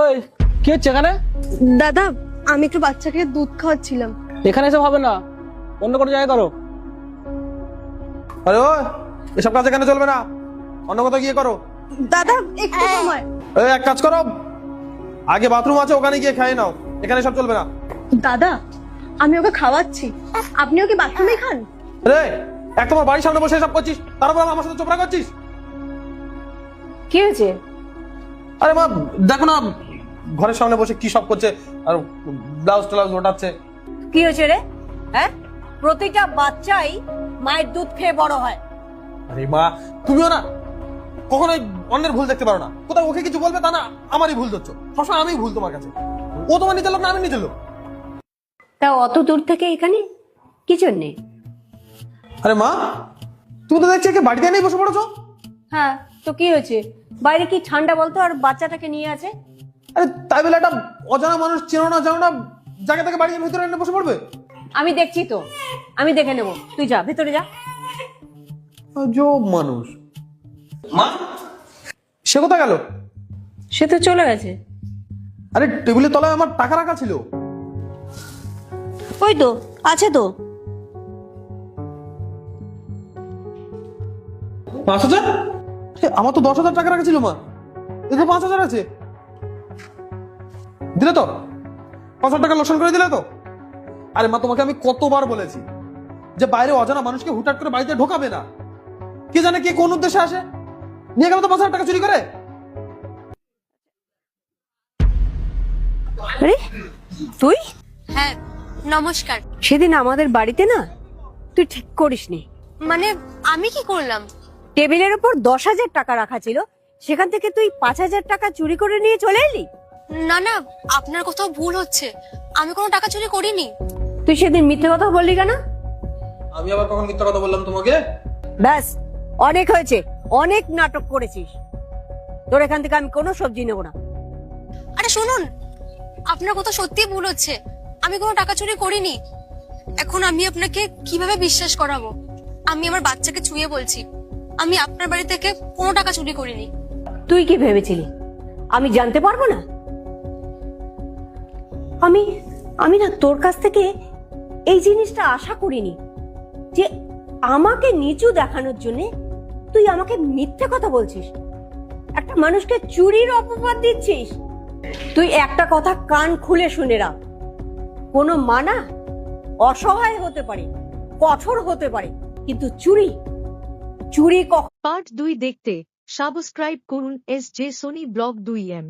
ওই কি হচ্ছে এখানে? দাদা, আমি একটু বাচ্চাকে দুধ খাওয়াচ্ছিলাম। এখানে এসব হবে না, অন্য কোনো জায়গায় করো। আরে ওই এসব কাজ এখানে চলবে না, অন্য কোথাও গিয়ে করো। দাদা একটু সময়। এই এক কাজ করো, আগে বাথরুম আছে ওখানে গিয়ে খেয়ে নাও, এখানে সব চলবে না। দাদা, আমি ওকে খাওয়াচ্ছি, আপনিও কি বাথরুমে খান? রে এক তোমার বাড়ির সামনে বসে সব করছিস, তারপর আমার সাথে চোপড়া করছিস। কি হয়েছে? আরে মা দেখো না, ঘরের সামনে বসে কি সব করছে, আর ব্লাউজ ট্লাউজ ওঠাচ্ছে। কি হয়েছে রে? হ্যাঁ, প্রতিটা বাচ্চাই মায়ের দুধ খেয়ে বড় হয়। আরে মা তুমিও না কখনোই অন্যের ভুল দেখতে পারো না, কোথাও ওকে কিছু বলবে তা না আমারই ভুল ধরছো, সবসময় আমিই ভুল তোমার কাছে। ও তোমার নিজের লোক না আমি নিজের লোক। তা অত দূর থেকে এখানে কি জন্যে? আরে মা তুমি তো দেখছি একে বাড়িতে নেই বসে পড়েছো। হ্যাঁ, তো কি হয়েছে? বাইরে কি ঠান্ডা বলতো, আর বাচ্চাটাকে নিয়ে আছে। আরে তাই বলে একটা অজানা মানুষ চেনো না জানো না যাকে তাকে বাড়ির ভিতরে এনে বসে পড়বে? আমি দেখছি তো, আমি দেখে নেব, তুই যা ভেতরে যা। আজব মানুষ। মা সে কোথায় গেল? সে তো চলে গেছে। আরে টেবিলের তলায় আমার টাকা রাখা ছিল। ওই তো আছে তো। 5,000? আমার তো 10,000 টাকা রাখা ছিল মা, এ তো 5,000 আছে। দিলে তো 5,000 টাকা লোকসান করে দিলে তো। আরে মা তোমাকে আমি কতবার বলেছি যে বাইরে অজানা মানুষকে হুটহাট করে বাড়িতে ঢোকাবে না, কে জানে কে কোন উদ্দেশ্যে আসে, নিয়ে গেল তো 5,000 টাকা চুরি করে। আরে তুই হ্যাঁ, নমস্কার। সেদিন আমাদের বাড়িতে না, তুই ঠিক করিসনি। মানে আমি কি করলাম? টেবিলের উপর 10,000 টাকা রাখা ছিল, সেখান থেকে তুই 5,000 টাকা চুরি করে নিয়ে চলে এলি। না না, আপনার কোথাও ভুল হচ্ছে, আমি কোনো টাকা চুরি করিনি। তুই সেদিন মিথ্যে কথা বললি কেন? আমি আবার কখন মিথ্যা কথা বললাম তোমাকে? ব্যাস, অনেক হয়েছে, অনেক নাটক করেছিস। তোর এখান থেকে আমি কোনো সবজি নেব না। আরে শুনুন, আপনার কোথাও সত্যিই ভুল হচ্ছে, আমি কোনো টাকা চুরি করিনি। এখন আমি আপনাকে কিভাবে বিশ্বাস করাবো? আমি আমার বাচ্চাকে ছুঁয়ে বলছি, আমি আপনার বাড়ি থেকে কোনো টাকা চুরি করিনি। তুই কি ভেবেছিলি আমি জানতে পারবো না? আমি আমি না তোর কাছ থেকে এই জিনিসটা আশা করিনি, যে আমাকে নিচু দেখানোর জন্য তুই আমাকে মিথ্যে কথা বলছিস, একটা মানুষকে চুরির অপবাদ দিচ্ছিস। তুই একটা কথা কান খুলে শুনে রাখ, কোনো মানা অসহায় হতে পারে, কঠোর হতে পারে, কিন্তু চুরি চুরি পার্ট 2 দেখতে সাবস্ক্রাইব করুন SJ সোনি ব্লগ 2M।